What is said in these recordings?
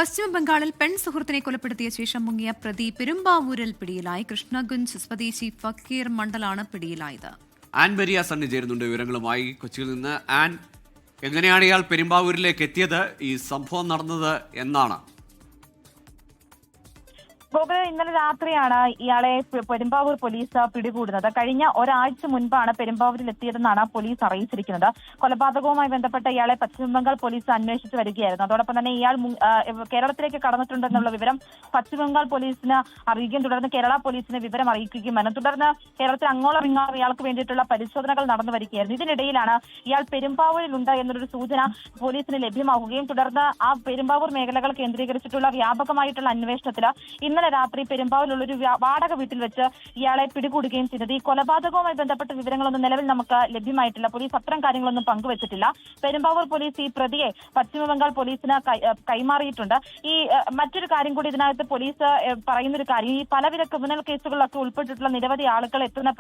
പശ്ചിമബംഗാളിൽ പെൺ സുഹൃത്തിനെ കൊലപ്പെടുത്തിയ ശേഷം മുങ്ങിയ പ്രതി പെരുമ്പാവൂരിൽ പിടിയിലായി. കൃഷ്ണഗുഞ്ച് സ്വദേശി ഫക്കീർ മണ്ഡലാണ് പിടിയിലായത്. ആൻ മരിയ സണ്ണി ചേരുന്നുണ്ട് വിവരങ്ങളുമായി കൊച്ചിയിൽ നിന്ന്. ആൻ, എങ്ങനെയാണ് ഇയാൾ പെരുമ്പാവൂരിലേക്ക് എത്തിയത്? ഈ സംഭവം നടന്നത് എന്നാണ്? ഇന്നലെ രാത്രിയാണ് ഇയാളെ പെരുമ്പാവൂർ പോലീസ് പിടികൂടുന്നത്. കഴിഞ്ഞ ഒരാഴ്ച മുൻപാണ് പെരുമ്പാവൂരിൽ എത്തിയതെന്നാണ് പോലീസ് അറിയിച്ചിരിക്കുന്നത്. കൊലപാതകവുമായി ബന്ധപ്പെട്ട ഇയാളെ പശ്ചിമബംഗാൾ പോലീസ് അന്വേഷിച്ചു വരികയായിരുന്നു. അതോടൊപ്പം തന്നെ ഇയാൾ കേരളത്തിലേക്ക് കടന്നിട്ടുണ്ടെന്നുള്ള വിവരം പശ്ചിമബംഗാൾ പോലീസിന് അറിയിക്കുകയും തുടർന്ന് കേരള പോലീസിനെ വിവരം അറിയിക്കുകയുമാണ്. തുടർന്ന് കേരളത്തിൽ അങ്ങോളം ഇങ്ങോളം ഇയാൾക്ക് വേണ്ടിയിട്ടുള്ള പരിശോധനകൾ നടന്നു വരികയായിരുന്നു. ഇതിനിടയിലാണ് ഇയാൾ പെരുമ്പാവൂരിലുണ്ട് എന്നൊരു സൂചന പോലീസിന് ലഭ്യമാവുകയും തുടർന്ന് ആ പെരുമ്പാവൂർ മേഖലകൾ കേന്ദ്രീകരിച്ചിട്ടുള്ള വ്യാപകമായിട്ടുള്ള അന്വേഷണത്തിൽ ഇന്നലെ രാത്രി പെരുമ്പാവൂരിലുള്ളൊരു വാടക വീട്ടിൽ വെച്ച് ഇയാളെ പിടികൂടുകയും ചെയ്തത്. ഈ കൊലപാതകവുമായി ബന്ധപ്പെട്ട വിവരങ്ങളൊന്നും നിലവിൽ നമുക്ക് ലഭ്യമായിട്ടില്ല. പോലീസ് അത്തരം കാര്യങ്ങളൊന്നും പങ്കുവച്ചിട്ടില്ല. പെരുമ്പാവൂർ പോലീസ് ഈ പ്രതിയെ പശ്ചിമബംഗാൾ പോലീസിന് കൈമാറിയിട്ടുണ്ട്. ഈ മറ്റൊരു കാര്യം കൂടി ഇതിനകത്ത് പോലീസ് പറയുന്നൊരു കാര്യം, ഈ പലവിധ ക്രിമിനൽ കേസുകളിലൊക്കെ ഉൾപ്പെട്ടിട്ടുള്ള നിരവധി ആളുകൾ എത്തുന്ന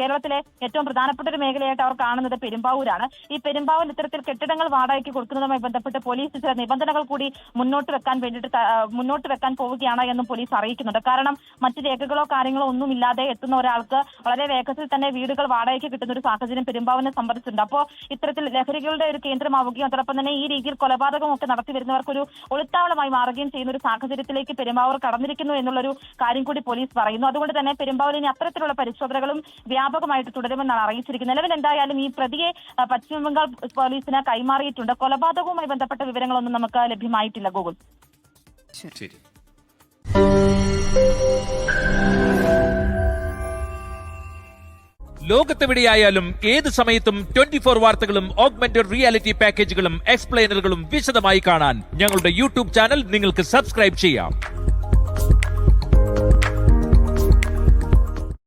കേരളത്തിലെ ഏറ്റവും പ്രധാനപ്പെട്ട ഒരു മേഖലയായിട്ട് അവർ കാണുന്നത് പെരുമ്പാവൂരാണ്. ഈ പെരുമ്പാവൂർ ഇത്തരത്തിൽ കെട്ടിടങ്ങൾ വാടകയ്ക്ക് കൊടുക്കുന്നതുമായി ബന്ധപ്പെട്ട് പോലീസ് ചില നിബന്ധനകൾ കൂടി മുന്നോട്ട് വെക്കാൻ പോവുകയാണ് എന്നും പോലീസ് അറിയിക്കുന്നുണ്ട്. കാരണം മറ്റു രേഖകളോ കാര്യങ്ങളോ ഒന്നുമില്ലാതെ എത്തുന്ന ഒരാൾക്ക് വളരെ വേഗത്തിൽ തന്നെ വീടുകൾ വാടകയ്ക്ക് കിട്ടുന്ന ഒരു സാഹചര്യം പെരുമ്പാവൂരിനെ സംബന്ധിച്ചിട്ടുണ്ട്. അപ്പോൾ ഇത്തരത്തിൽ ലഹരികളുടെ ഒരു കേന്ദ്രമാവുകയും അതോടൊപ്പം തന്നെ ഈ രീതിയിൽ കൊലപാതകമൊക്കെ നടത്തി വരുന്നവർക്കൊരു ഒളിത്താവളമായി മാറുകയും ചെയ്യുന്ന ഒരു സാഹചര്യത്തിലേക്ക് പെരുമ്പാവൂർ കടന്നിരിക്കുന്നു എന്നുള്ളൊരു കാര്യം കൂടി പോലീസ് പറയുന്നു. അതുകൊണ്ട് തന്നെ പെരുമ്പാവൂരിന് അത്തരത്തിലുള്ള പരിശോധനകളും വ്യാപകമായിട്ട് തുടരുമെന്നാണ് അറിയിച്ചിരിക്കുന്നത്. നിലവിൽ എന്തായാലും ഈ പ്രതിയെ പശ്ചിമബംഗാൾ പോലീസിന് കൈമാറിയിട്ടുണ്ട്. കൊലപാതകവുമായി ബന്ധപ്പെട്ട വിവരങ്ങളൊന്നും നമുക്ക് ലഭ്യമായിട്ടില്ല. ഗൂഗിൾ ശരി. ലോകത്തെവിടെയായാലും ഏത് സമയത്തും 24 വാർത്തകളും ഓഗ്മെന്റഡ് റിയാലിറ്റി പാക്കേജുകളും എക്സ്പ്ലെയിനറുകളും വിശദമായി കാണാൻ ഞങ്ങളുടെ യൂട്യൂബ് ചാനൽ നിങ്ങൾക്ക് സബ്സ്ക്രൈബ് ചെയ്യാം.